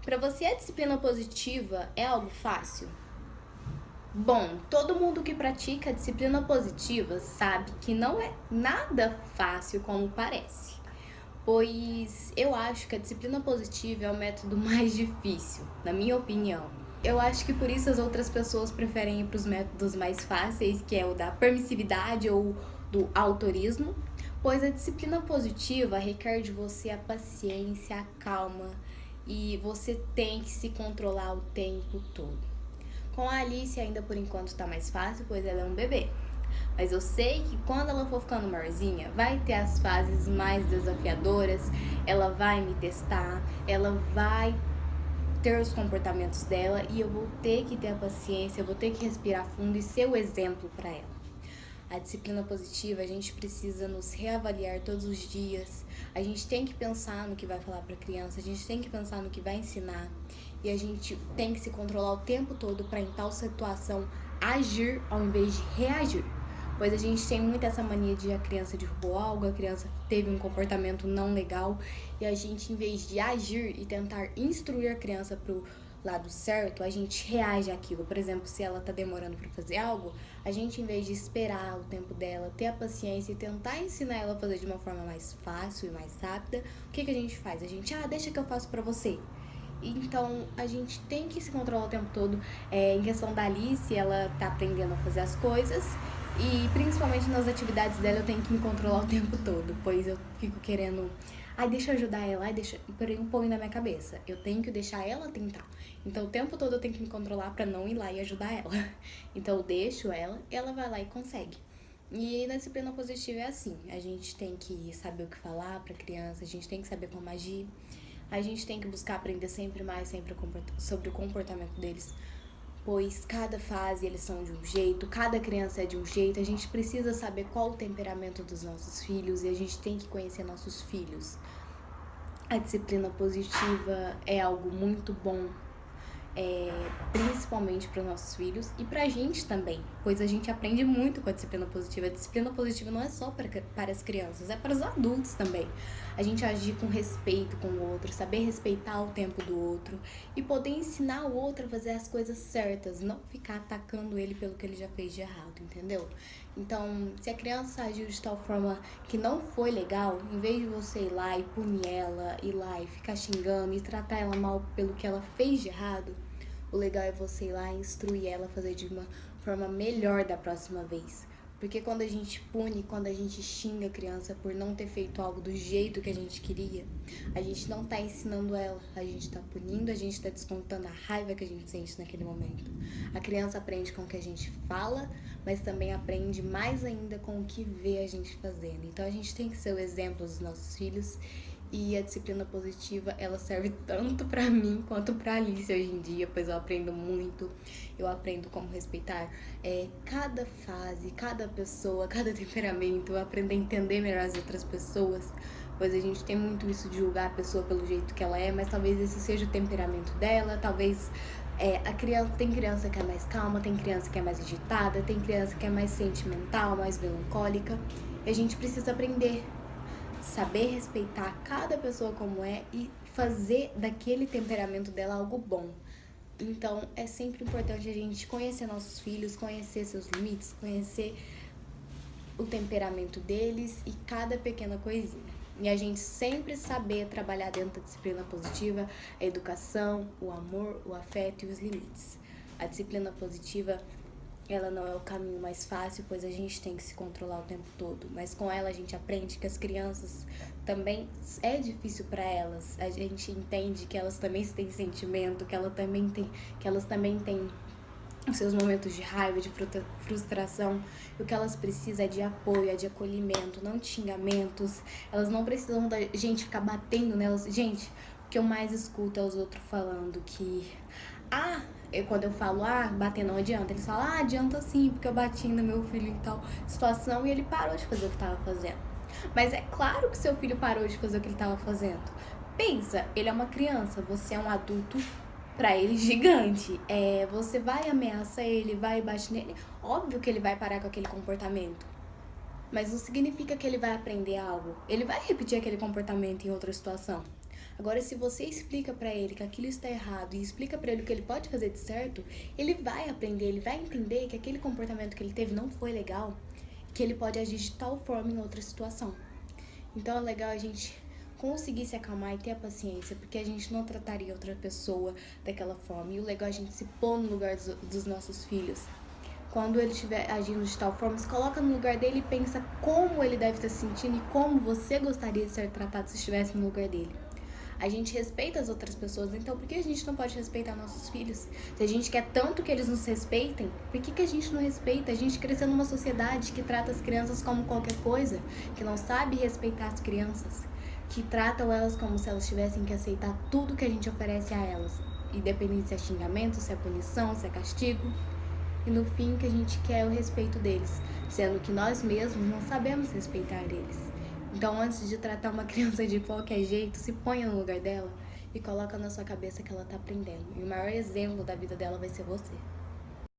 Para você, a disciplina positiva é algo fácil? Bom, todo mundo que pratica a disciplina positiva sabe que não é nada fácil como parece, pois eu acho que a disciplina positiva é o método mais difícil, na minha opinião. Eu acho que por isso as outras pessoas preferem ir para os métodos mais fáceis, que é o da permissividade ou do autorismo, pois a disciplina positiva requer de você a paciência, a calma e você tem que se controlar o tempo todo. Com a Alice ainda por enquanto tá mais fácil, pois ela é um bebê. Mas eu sei que quando ela for ficando maiorzinha, vai ter as fases mais desafiadoras, ela vai me testar, ela vai ter os comportamentos dela e eu vou ter que ter a paciência, eu vou ter que respirar fundo e ser o exemplo para ela. A disciplina positiva, a gente precisa nos reavaliar todos os dias. A gente tem que pensar no que vai falar para a criança, a gente tem que pensar no que vai ensinar. E a gente tem que se controlar o tempo todo para em tal situação agir ao invés de reagir. Pois a gente tem muito essa mania de a criança derrubou algo, a criança teve um comportamento não legal e a gente, em vez de agir e tentar instruir a criança pro lado certo, a gente reage àquilo. Por exemplo, se ela tá demorando para fazer algo, a gente, em vez de esperar o tempo dela, ter a paciência e tentar ensinar ela a fazer de uma forma mais fácil e mais rápida, o que a gente faz? A gente, deixa que eu faço pra você. Então, a gente tem que se controlar o tempo todo. Em questão da Alice, ela tá aprendendo a fazer as coisas e principalmente nas atividades dela eu tenho que me controlar o tempo todo, pois eu fico querendo, deixa eu ajudar ela, deixa, porém um põe na minha cabeça, eu tenho que deixar ela tentar. Então, o tempo todo eu tenho que me controlar pra não ir lá e ajudar ela. Então, eu deixo ela, ela vai lá e consegue. E na disciplina positiva é assim, a gente tem que saber o que falar pra criança, a gente tem que saber como agir, a gente tem que buscar aprender sempre mais sobre o comportamento deles, pois cada fase eles são de um jeito, cada criança é de um jeito, a gente precisa saber qual o temperamento dos nossos filhos e a gente tem que conhecer nossos filhos. A disciplina positiva é algo muito bom, principalmente para os nossos filhos e para a gente também, pois a gente aprende muito com a disciplina positiva. A disciplina positiva não é só para as crianças, é para os adultos também. A gente agir com respeito com o outro, saber respeitar o tempo do outro e poder ensinar o outro a fazer as coisas certas, não ficar atacando ele pelo que ele já fez de errado, entendeu? Então, se a criança agiu de tal forma que não foi legal, em vez de você ir lá e punir ela, ir lá e ficar xingando e tratar ela mal pelo que ela fez de errado, o legal é você ir lá e instruir ela a fazer de uma forma melhor da próxima vez. Porque quando a gente pune, quando a gente xinga a criança por não ter feito algo do jeito que a gente queria, a gente não tá ensinando ela, a gente tá punindo, a gente tá descontando a raiva que a gente sente naquele momento. A criança aprende com o que a gente fala, mas também aprende mais ainda com o que vê a gente fazendo. Então a gente tem que ser o exemplo dos nossos filhos. E a disciplina positiva, ela serve tanto pra mim quanto pra Alice hoje em dia, pois eu aprendo muito, eu aprendo como respeitar cada fase, cada pessoa, cada temperamento, eu aprendo a entender melhor as outras pessoas, pois a gente tem muito isso de julgar a pessoa pelo jeito que ela é, mas talvez esse seja o temperamento dela, talvez tem criança que é mais calma, tem criança que é mais agitada, tem criança que é mais sentimental, mais melancólica, e a gente precisa aprender saber respeitar cada pessoa como é e fazer daquele temperamento dela algo bom. Então, é sempre importante a gente conhecer nossos filhos, conhecer seus limites, conhecer o temperamento deles e cada pequena coisinha. E a gente sempre saber trabalhar dentro da disciplina positiva, a educação, o amor, o afeto e os limites. A disciplina positiva, ela não é o caminho mais fácil, pois a gente tem que se controlar o tempo todo. Mas com ela a gente aprende que as crianças também é difícil para elas. A gente entende que elas também têm sentimento, que elas também têm os seus momentos de raiva, de frustração. E o que elas precisam é de apoio, é de acolhimento, não de xingamentos. Elas não precisam da gente ficar batendo nelas. Gente, o que eu mais escuto é os outros falando que quando eu falo, bater não adianta, eles falam, adianta sim, porque eu bati no meu filho em tal situação e ele parou de fazer o que estava fazendo. Mas é claro que seu filho parou de fazer o que ele estava fazendo. Pensa, ele é uma criança, você é um adulto pra ele gigante. Você vai ameaçar ele, vai bater nele, óbvio que ele vai parar com aquele comportamento. Mas não significa que ele vai aprender algo. Ele vai repetir aquele comportamento em outra situação. Agora, se você explica pra ele que aquilo está errado e explica pra ele o que ele pode fazer de certo, ele vai aprender, ele vai entender que aquele comportamento que ele teve não foi legal, que ele pode agir de tal forma em outra situação. Então é legal a gente conseguir se acalmar e ter a paciência, porque a gente não trataria outra pessoa daquela forma. E o legal é a gente se pôr no lugar dos nossos filhos. Quando ele estiver agindo de tal forma, se coloca no lugar dele e pensa como ele deve estar se sentindo e como você gostaria de ser tratado se estivesse no lugar dele. A gente respeita as outras pessoas, então por que a gente não pode respeitar nossos filhos? Se a gente quer tanto que eles nos respeitem, por que a gente não respeita? A gente cresceu numa sociedade que trata as crianças como qualquer coisa, que não sabe respeitar as crianças, que tratam elas como se elas tivessem que aceitar tudo que a gente oferece a elas, independente se é xingamento, se é punição, se é castigo. E no fim, o que a gente quer é o respeito deles, sendo que nós mesmos não sabemos respeitar eles. Então, antes de tratar uma criança de qualquer jeito, se ponha no lugar dela e coloca na sua cabeça que ela tá aprendendo. E o maior exemplo da vida dela vai ser você.